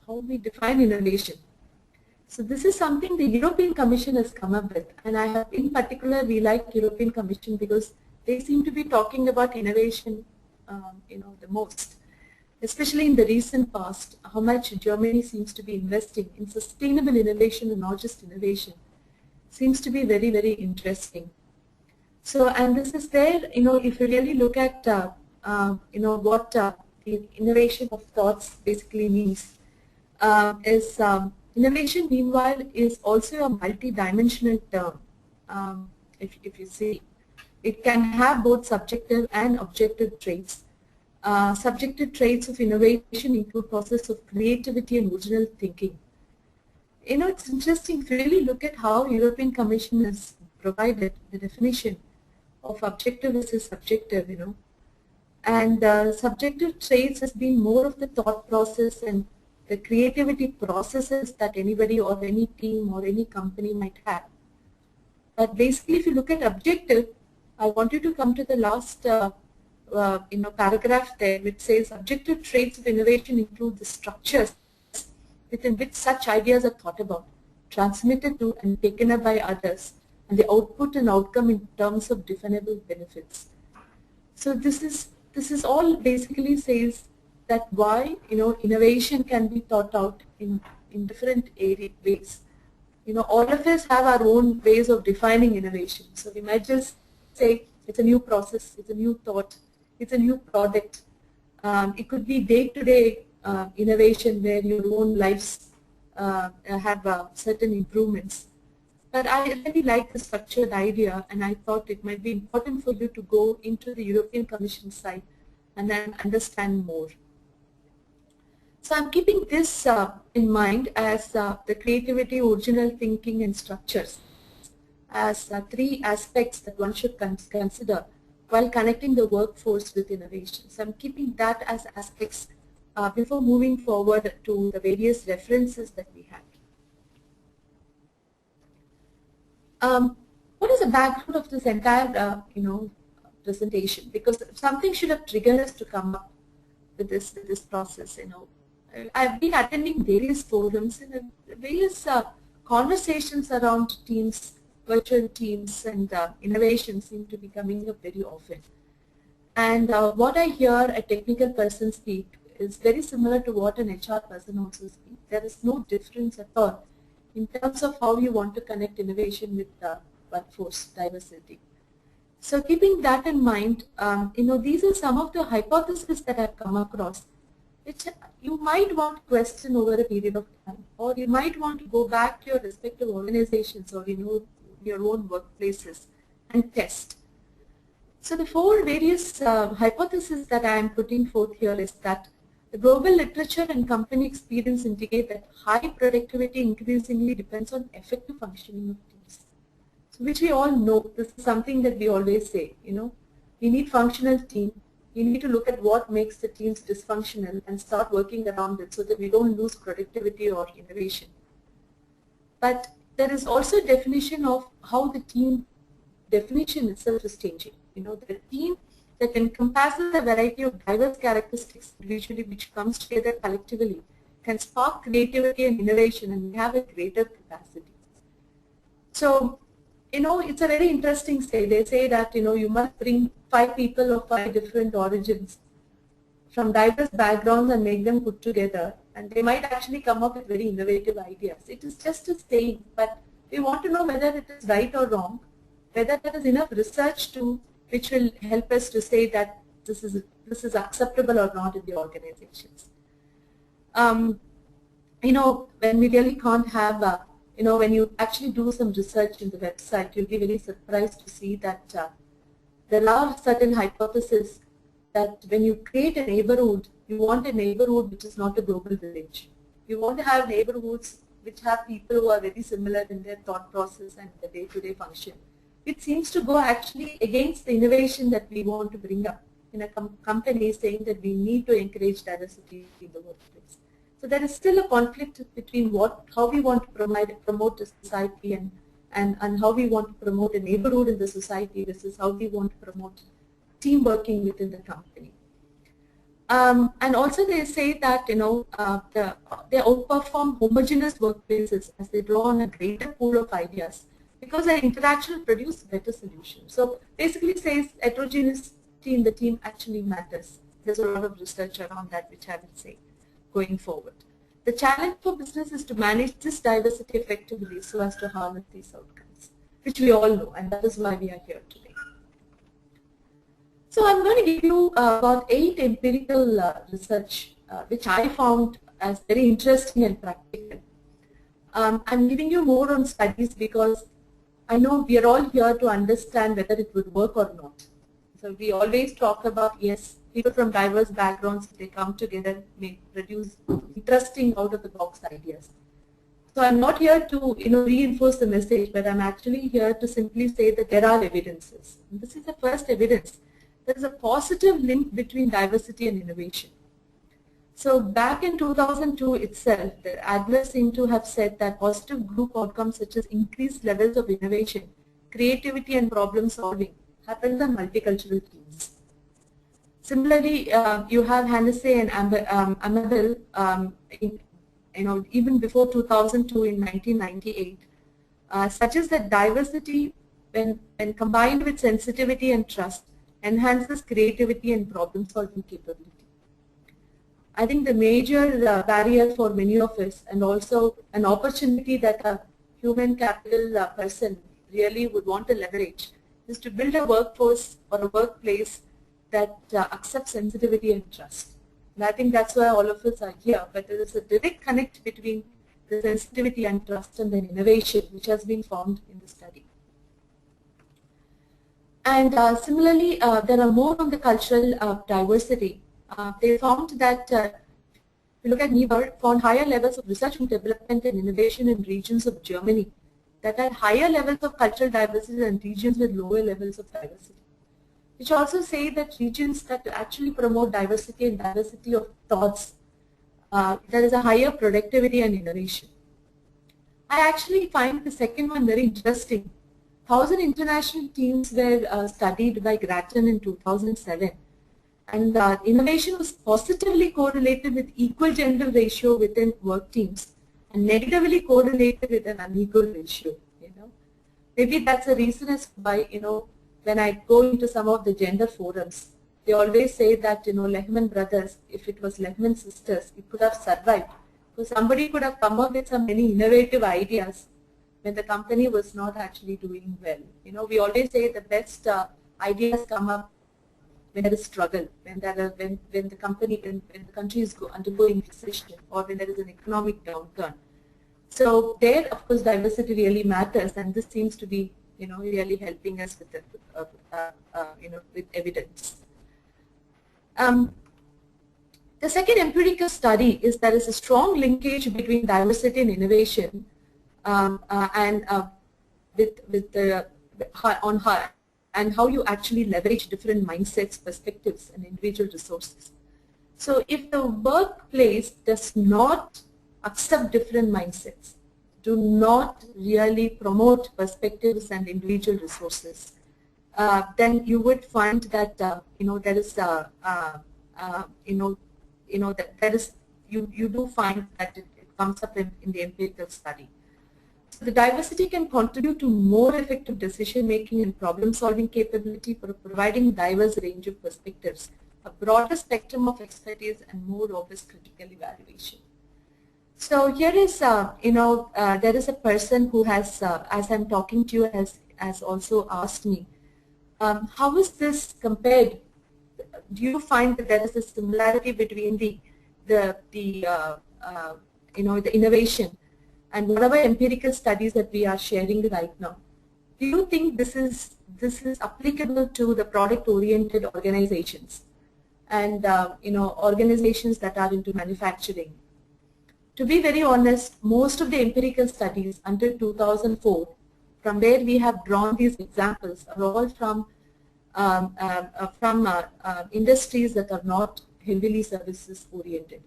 how we define innovation. So this is something the European Commission has come up with, and I have in particular we like European Commission because they seem to be talking about innovation, the most, especially in the recent past. How much Germany seems to be investing in sustainable innovation and not just innovation seems to be very, very interesting. So, and this is where, if you really look at, what the innovation of thoughts basically means, is innovation, meanwhile, is also a multi-dimensional term. If you see, it can have both subjective and objective traits. Subjective traits of innovation include process of creativity and original thinking. It's interesting if you really look at how European Commission has provided the definition of objective versus subjective, and subjective traits has been more of the thought process and the creativity processes that anybody or any team or any company might have. But basically, if you look at objective, I want you to come to the last paragraph there, which says objective traits of innovation include the structures within which such ideas are thought about, transmitted to and taken up by others, and the output and outcome in terms of definable benefits. So this is all basically says that why innovation can be thought out in different ways. All of us have our own ways of defining innovation. So we might just say it's a new process, it's a new thought, it's a new product. It could be day-to-day innovation where your own lives have certain improvements. But I really like the structured idea, and I thought it might be important for you to go into the European Commission site and then understand more. So I'm keeping this in mind as the creativity, original thinking, and structures as three aspects that one should consider while connecting the workforce with innovation. So I'm keeping that as aspects before moving forward to the various references that we have. What is the background of this entire presentation? Because something should have triggered us to come up with this process. I've been attending various forums and various conversations around teams, virtual teams, and innovation seem to be coming up very often. And what I hear a technical person speak is very similar to what an HR person also speaks. There is no difference at all in terms of how you want to connect innovation with workforce diversity. So keeping that in mind, these are some of the hypotheses that I've come across, which you might want to question over a period of time, or you might want to go back to your respective organizations or your own workplaces and test. So the four various hypotheses that I am putting forth here is that the global literature and company experience indicate that high productivity increasingly depends on effective functioning of teams. So which we all know, this is something that we always say, we need functional team. You need to look at what makes the teams dysfunctional and start working around it so that we don't lose productivity or innovation. But there is also a definition of how the team definition itself is changing. The team that encompasses a variety of diverse characteristics individually which comes together collectively can spark creativity and innovation and have a greater capacity. So, it's a very interesting say. They say that, you must bring 5 people of 5 different origins from diverse backgrounds and make them put together, and they might actually come up with very innovative ideas. It is just a saying, but we want to know whether it is right or wrong, whether there is enough research which will help us to say that this is acceptable or not in the organizations. When we really can't have when you actually do some research in the website, you'll be very surprised to see that there are certain hypotheses that when you create a neighborhood, you want a neighborhood which is not a global village. You want to have neighborhoods which have people who are very similar in their thought process and the day-to-day function. It seems to go actually against the innovation that we want to bring up in a company, saying that we need to encourage diversity in the workplace. So there is still a conflict between how we want to promote a society and how we want to promote a neighborhood in the society versus how we want to promote team working within the company. And also they say that they outperform homogeneous workplaces as they draw on a greater pool of ideas because their interaction produce better solutions. So basically says heterogeneity in the team actually matters. There's a lot of research around that which I will say going forward. The challenge for business is to manage this diversity effectively so as to harness these outcomes, which we all know, and that is why we are here today. So I'm going to give you about 8 empirical research which I found as very interesting and practical. I'm giving you more on studies because I know we are all here to understand whether it would work or not. So we always talk about, yes, people from diverse backgrounds, they come together, may produce interesting out-of-the-box ideas. So I'm not here to reinforce the message, but I'm actually here to simply say that there are evidences. And this is the first evidence. There is a positive link between diversity and innovation. So back in 2002 itself, the Adler seemed to have said that positive group outcomes such as increased levels of innovation, creativity and problem solving happens on multicultural teams. Similarly, you have Hennessy and Amabel, even before 2002 in 1998, suggests that diversity, when combined with sensitivity and trust, enhances creativity and problem-solving capability. I think the major barrier for many of us, and also an opportunity that a human capital person really would want to leverage, is to build a workforce or a workplace that accepts sensitivity and trust. And I think that's why all of us are here, but there is a direct connect between the sensitivity and trust and then innovation, which has been found in the study. And similarly, there are more on the cultural diversity. They found that, if you look at Niebuhr, found higher levels of research and development and innovation in regions of Germany that had higher levels of cultural diversity than regions with lower levels of diversity. Which also say that regions that actually promote diversity and diversity of thoughts, there is a higher productivity and innovation. I actually find the second one very interesting. 1,000 international teams were studied by Grattan in 2007, and innovation was positively correlated with equal gender ratio within work teams and negatively correlated with an unequal ratio. Maybe that's a reason as why when I go into some of the gender forums, they always say that Lehman brothers, if it was Lehman sisters, it could have survived. So somebody could have come up with some many innovative ideas when the company was not actually doing well. We always say the best ideas come up when there is struggle, when the country is undergoing recession, or when there is an economic downturn. So there, of course, diversity really matters, and this seems to be really helping us with with evidence. The second empirical study is there is a strong linkage between diversity and innovation, and how you actually leverage different mindsets, perspectives, and individual resources. So if the workplace does not accept different mindsets, do not really promote perspectives and individual resources, then you would find that there is you do find that it comes up in the empirical study. So the diversity can contribute to more effective decision making and problem solving capability for providing diverse range of perspectives, a broader spectrum of expertise, and more robust critical evaluation. So here is, there is a person who has, as I'm talking to you, has also asked me, how is this compared? Do you find that there is a similarity between the innovation and whatever empirical studies that we are sharing right now? Do you think this is applicable to the product-oriented organizations and organizations that are into manufacturing? To be very honest, most of the empirical studies until 2004, from where we have drawn these examples, are all from industries that are not heavily services oriented.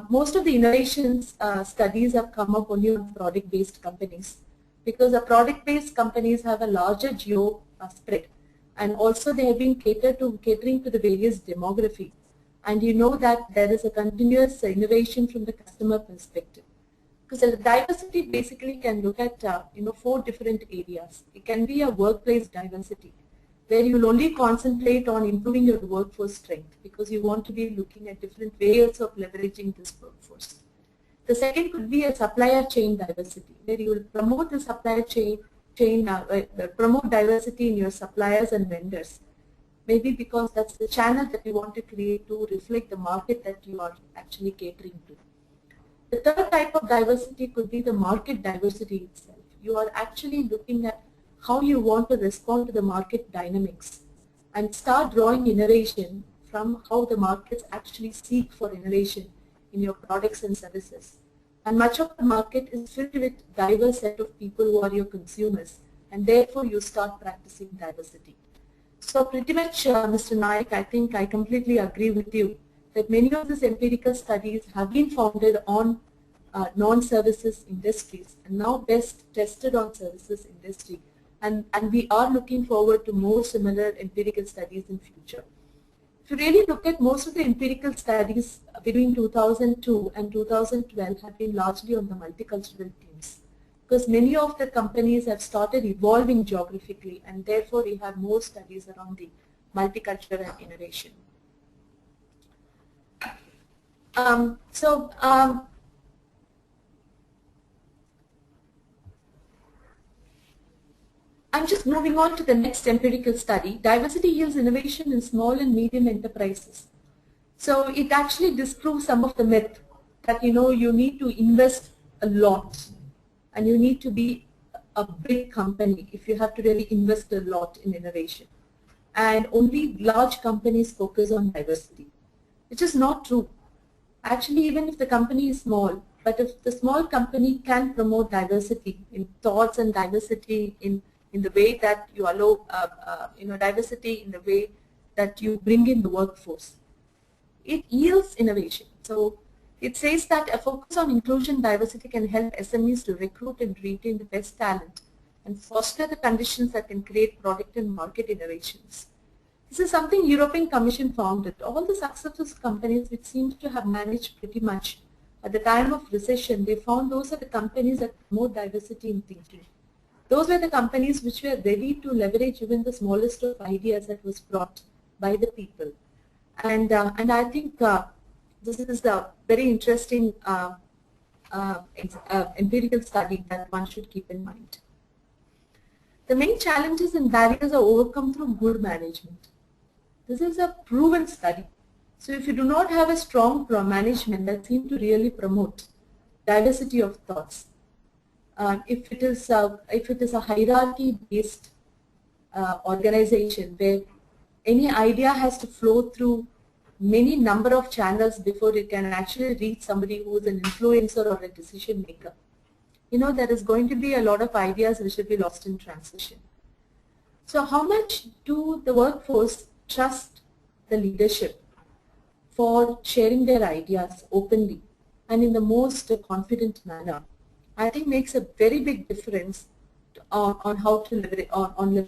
Most of the innovations studies have come up only on product-based companies, because the product-based companies have a larger geo spread, and also they have been catering to the various demography. and you know that there is a continuous innovation from the customer perspective. Because the diversity basically can look at 4 different areas. It can be a workplace diversity, where you will only concentrate on improving your workforce strength because you want to be looking at different ways of leveraging this workforce. The second could be a supplier chain diversity, where you will promote the supplier chain, promote diversity in your suppliers and vendors. Maybe because that's the channel that you want to create to reflect the market that you are actually catering to. The third type of diversity could be the market diversity itself. You are actually looking at how you want to respond to the market dynamics and start drawing innovation from how the markets actually seek for innovation in your products and services. And much of the market is filled with diverse set of people who are your consumers, and therefore you start practicing diversity. So pretty much, Mr. Naik, I think I completely agree with you that many of these empirical studies have been founded on non-services industries and now best tested on services industry. And we are looking forward to more similar empirical studies in future. If you really look at most of the empirical studies between 2002 and 2012 have been largely on the multicultural themes, because many of the companies have started evolving geographically, and therefore we have more studies around the multicultural and innovation. I'm just moving on to the next empirical study. Diversity yields innovation in small and medium enterprises. So it actually disproves some of the myth that you need to invest a lot and you need to be a big company if you have to really invest a lot in innovation. And only large companies focus on diversity, which is not true. Actually, even if the company is small, but if the small company can promote diversity in thoughts and diversity in the way that you allow, diversity in the way that you bring in the workforce, it yields innovation. So it says that a focus on inclusion diversity can help SMEs to recruit and retain the best talent and foster the conditions that can create product and market innovations. This is something European Commission found that all the successful companies which seem to have managed pretty much at the time of recession, they found those are the companies that promote diversity in thinking. Those were the companies which were ready to leverage even the smallest of ideas that was brought by the people. And I think this is a very interesting empirical study that one should keep in mind. The main challenges and barriers are overcome through good management. This is a proven study. So if you do not have a strong management that seems to really promote diversity of thoughts, if it is a hierarchy-based organization where any idea has to flow through many number of channels before it can actually reach somebody who is an influencer or a decision maker, there is going to be a lot of ideas which will be lost in transition. So how much do the workforce trust the leadership for sharing their ideas openly and in the most confident manner? I think makes a very big difference on how to leverage, on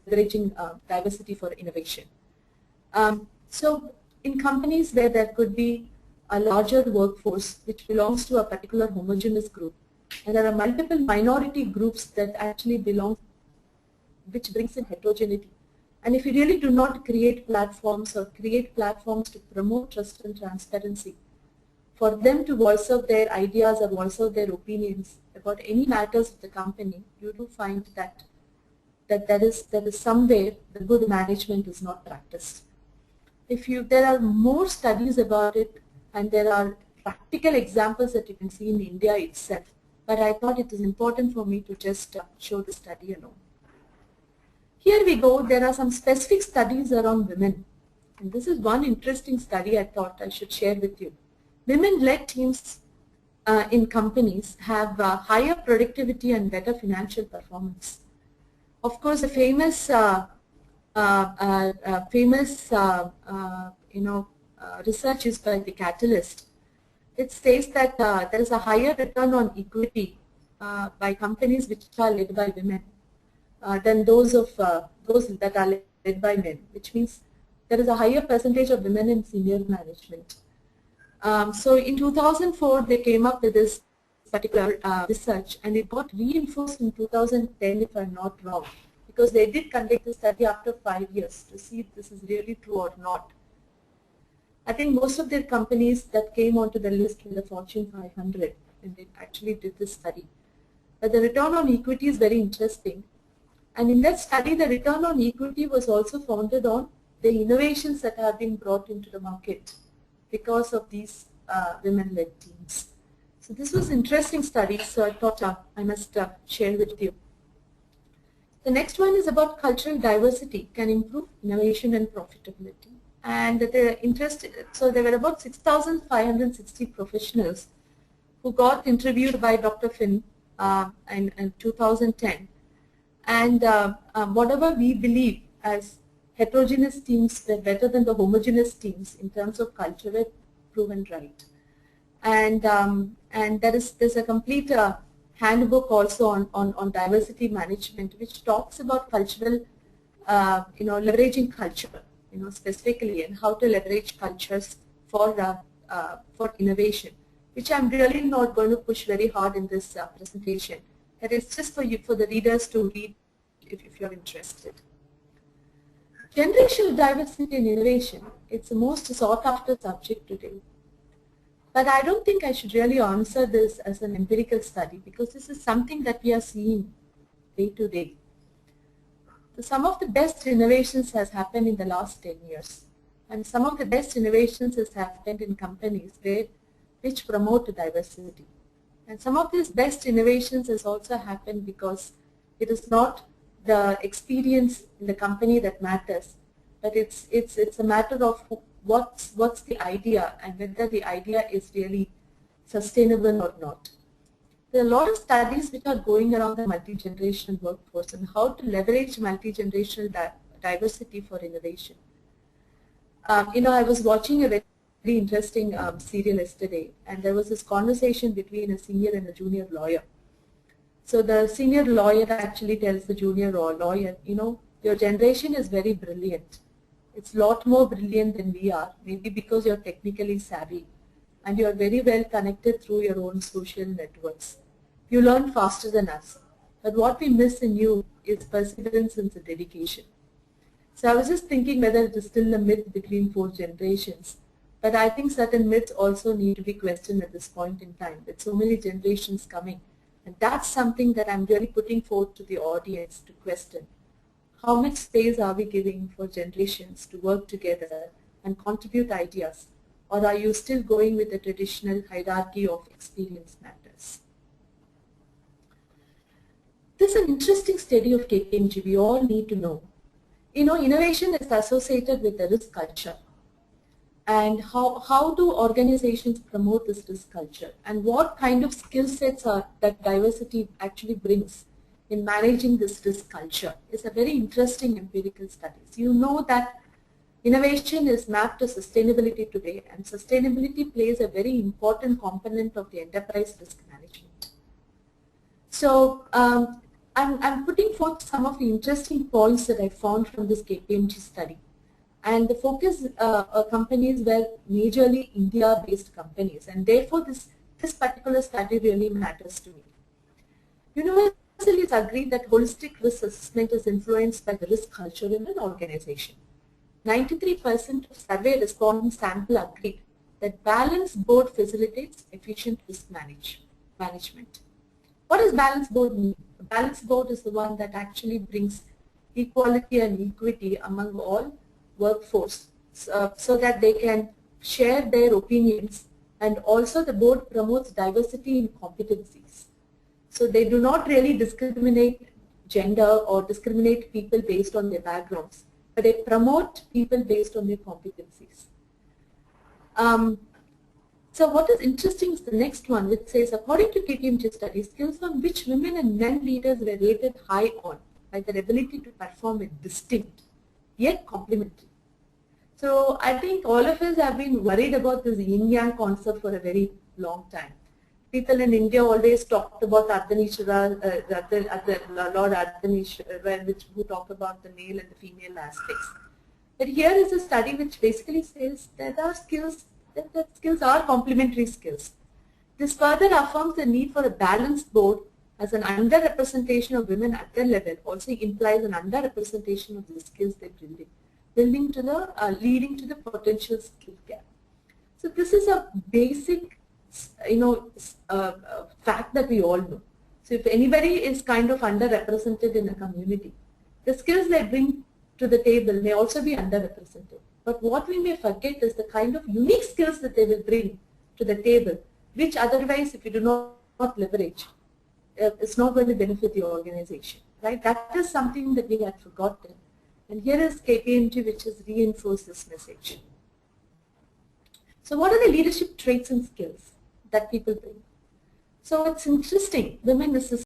leveraging diversity for innovation. So in companies where there could be a larger workforce which belongs to a particular homogeneous group, and there are multiple minority groups that actually belong, which brings in heterogeneity. And if you really do not create platforms or create platforms to promote trust and transparency, for them to voice out their ideas or voice out their opinions about any matters of the company, you do find that there is somewhere the good management is not practiced. There are more studies about it, and there are practical examples that you can see in India itself, but I thought it is important for me to just show the study alone. Here we go. There are some specific studies around women, and this is one interesting study I thought I should share with you. Women-led teams in companies have higher productivity and better financial performance. Of course, a famous research is by the Catalyst. It says that there is a higher return on equity by companies which are led by women than those that are led by men, which means there is a higher percentage of women in senior management. So in 2004, they came up with this particular research, and it got reinforced in 2010, if I'm not wrong, because they did conduct the study after 5 years to see if this is really true or not. I think most of their companies that came onto the list were the Fortune 500, and they actually did this study. But the return on equity is very interesting. And in that study, the return on equity was also founded on the innovations that have been brought into the market because of these women-led teams. So this was interesting study, so I thought I must share with you. The next one is about cultural diversity can improve innovation and profitability. And they're interested, so there were about 6,560 professionals who got interviewed by Dr. Finn in 2010. And whatever we believe as heterogeneous teams were better than the homogeneous teams in terms of culture were proven right. And there's a complete handbook also on diversity management, which talks about cultural, leveraging culture, specifically, and how to leverage cultures for innovation, which I'm really not going to push very hard in this presentation. That is just for the readers to read if you're interested. Generational diversity and innovation, it's the most sought after subject today. But I don't think I should really answer this as an empirical study, because this is something that we are seeing day to day. So some of the best innovations has happened in the last 10 years. And some of the best innovations has happened in companies which promote diversity. And some of these best innovations has also happened because it is not the experience in the company that matters, but it's a matter of what's the idea and whether the idea is really sustainable or not. There are a lot of studies which are going around the multi-generational workforce and how to leverage multi-generational diversity for innovation. I was watching a very interesting serial yesterday, and there was this conversation between a senior and a junior lawyer. So the senior lawyer actually tells the junior lawyer, your generation is very brilliant. It's a lot more brilliant than we are, maybe because you're technically savvy and you're very well connected through your own social networks. You learn faster than us. But what we miss in you is perseverance and dedication. So I was just thinking whether it is still a myth between 4 generations. But I think certain myths also need to be questioned at this point in time, with so many generations coming. And that's something that I'm really putting forth to the audience to question. How much space are we giving for generations to work together and contribute ideas? Or are you still going with the traditional hierarchy of experience matters? This is an interesting study of KPMG we all need to know. Innovation is associated with the risk culture. And how do organizations promote this risk culture? And what kind of skill sets that diversity actually brings in managing this risk culture? It's a very interesting empirical study. You know that innovation is mapped to sustainability today, and sustainability plays a very important component of the enterprise risk management. So I'm putting forth some of the interesting points that I found from this KPMG study. And the focus companies were majorly India-based companies, and therefore this particular study really matters to me. Universally, it's agreed that holistic risk assessment is influenced by the risk culture in an organization. 93% of survey respondent sample agreed that balanced board facilitates efficient risk management. What does balanced board mean? A balanced board is the one that actually brings equality and equity among all workforce so that they can share their opinions, and also the board promotes diversity in competencies. So they do not really discriminate gender or discriminate people based on their backgrounds, but they promote people based on their competencies. So what is interesting is the next one, which says, according to KPMG study, skills on which women and men leaders were rated high on by their ability to perform a distinct yet complementary. So I think all of us have been worried about this yin-yang concept for a very long time. People in India always talked about Lord Ardhanishwar, who talk about the male and the female aspects. But here is a study which basically says that our skills, that skills are complementary skills. This further affirms the need for a balanced board, as an underrepresentation of women at their level also implies an underrepresentation of the skills they bring in, leading to the potential skill gap. So this is a basic, fact that we all know. So if anybody is kind of underrepresented in a community, the skills they bring to the table may also be underrepresented. But what we may forget is the kind of unique skills that they will bring to the table, which otherwise, if you do not leverage, it's not going to benefit your organization, right? That is something that we had forgotten. And here is KPMG, which has reinforced this message. So what are the leadership traits and skills that people bring? So it's interesting. Women, this is